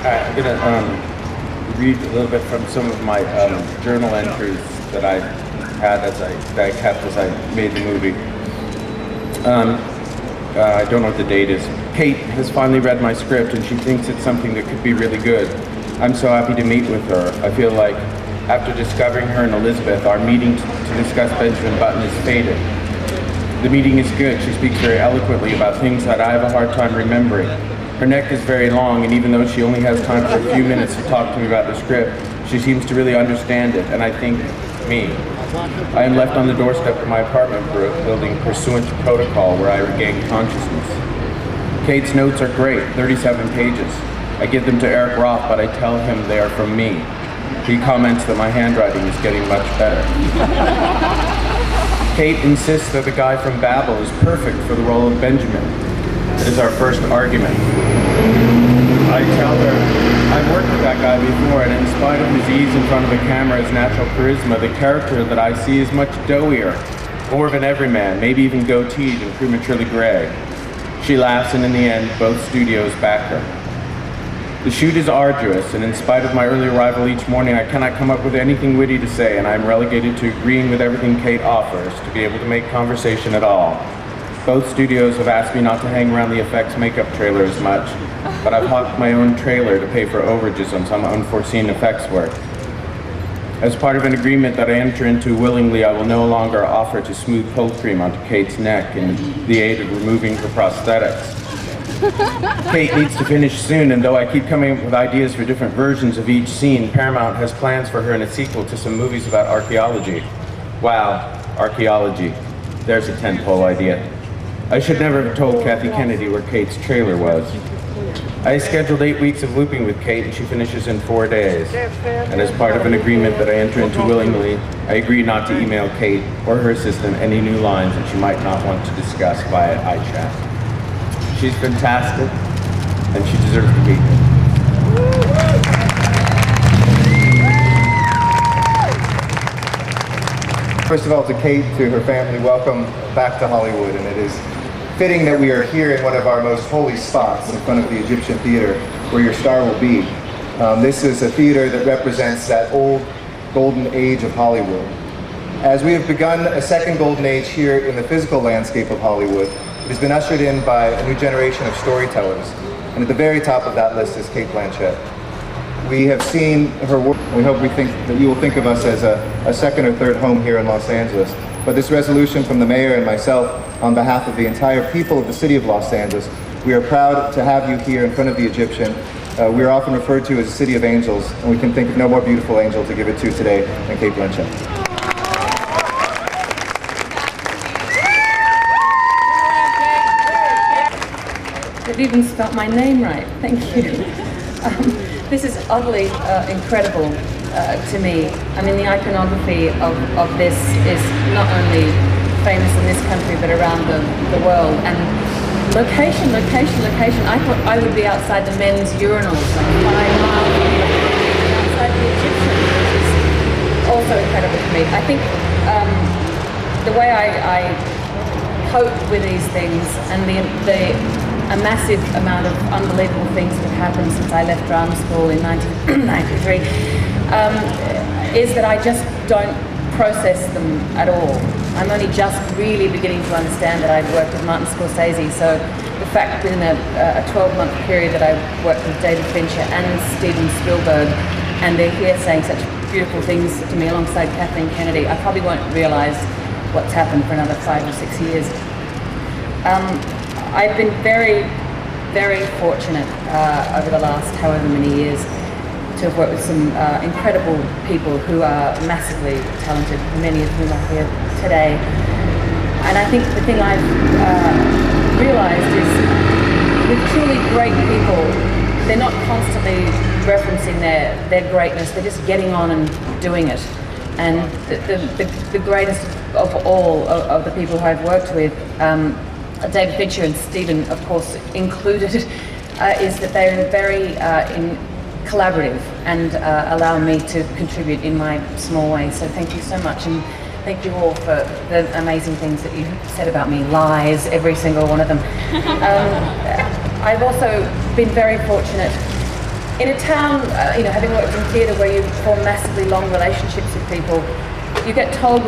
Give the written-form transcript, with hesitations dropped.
I'm gonna read a little bit from some of my journal entries that I had that I kept as I made the movie. I don't know what the date is. Kate has finally read my script and she thinks it's something that could be really good. I'm so happy to meet with her. I feel like after discovering her and Elizabeth, our meeting to discuss Benjamin Button is faded. The meeting is good. She speaks very eloquently about things that I have a hard time remembering. Her neck is very long, and even though she only has time for a few minutes to talk to me about the script, she seems to really understand it, and I think me. I am left on the doorstep of my apartment building pursuant to protocol where I regain consciousness. Kate's notes are great, 37 pages. I give them to Eric Roth, but I tell him they are from me. He comments that my handwriting is getting much better. Kate insists that the guy from Babel is perfect for the role of Benjamin. It is our first argument. I tell her, I've worked with that guy before, and in spite of his ease in front of a camera, his natural charisma, the character that I see is much doughier, more of an everyman, maybe even goateed and prematurely gray. She laughs, and in the end, both studios back her. The shoot is arduous, and in spite of my early arrival each morning, I cannot come up with anything witty to say, and I am relegated to agreeing with everything Kate offers to be able to make conversation at all. Both studios have asked me not to hang around the effects makeup trailer as much, but I've hawked my own trailer to pay for overages on some unforeseen effects work. As part of an agreement that I enter into willingly, I will no longer offer to smooth cold cream onto Kate's neck in the aid of removing her prosthetics. Kate needs to finish soon, and though I keep coming up with ideas for different versions of each scene, Paramount has plans for her in a sequel to some movies about archaeology. Wow, archaeology. There's a tentpole idea. I should never have told Kathy Kennedy where Kate's trailer was. I scheduled 8 weeks of looping with Kate, and she finishes in 4 days. And as part of an agreement that I enter into willingly, I agree not to email Kate or her assistant any new lines that she might not want to discuss via iChat. She's fantastic, and she deserves to be here. First of all, to Kate, to her family, welcome back to Hollywood, and it is fitting that we are here in one of our most holy spots in front of the Egyptian Theater, where your star will be. This is a theater that represents that old golden age of Hollywood. As we have begun a second golden age here in the physical landscape of Hollywood, it has been ushered in by a new generation of storytellers, and at the very top of that list is Cate Blanchett. We have seen her work. We hope that you will think of us as a second or third home here in Los Angeles. But this resolution from the mayor and myself, on behalf of the entire people of the city of Los Angeles, we are proud to have you here in front of the Egyptian. We are often referred to as a city of angels, and we can think of no more beautiful angel to give it to today than Cate Blanchett. They've even spelt my name right. Thank you. This is utterly incredible to me. I mean, the iconography of this is not only famous in this country, but around the world. And location. I thought I would be outside the men's urinals, like 5 miles outside the Egyptian, which is also incredible to me. I think the way I cope with these things and a massive amount of unbelievable things that have happened since I left drama school in 1993, is that I just don't process them at all. I'm only just really beginning to understand that I've worked with Martin Scorsese, so the fact that in a 12-month period that I worked with David Fincher and Steven Spielberg, and they're here saying such beautiful things to me alongside Kathleen Kennedy, I probably won't realize what's happened for another 5 or 6 years. I've been very, very fortunate over the last however many years to have worked with some incredible people who are massively talented, many of whom are here today. And I think the thing I've realized is with truly great people, they're not constantly referencing their greatness, they're just getting on and doing it. And the greatest of all of the people who I've worked with, David Fincher and Steven, of course, included, is that they're very collaborative and allow me to contribute in my small way. So thank you so much, and thank you all for the amazing things that you said about me. Lies, every single one of them. I've also been very fortunate in a town, having worked in theatre where you form massively long relationships with people, you get told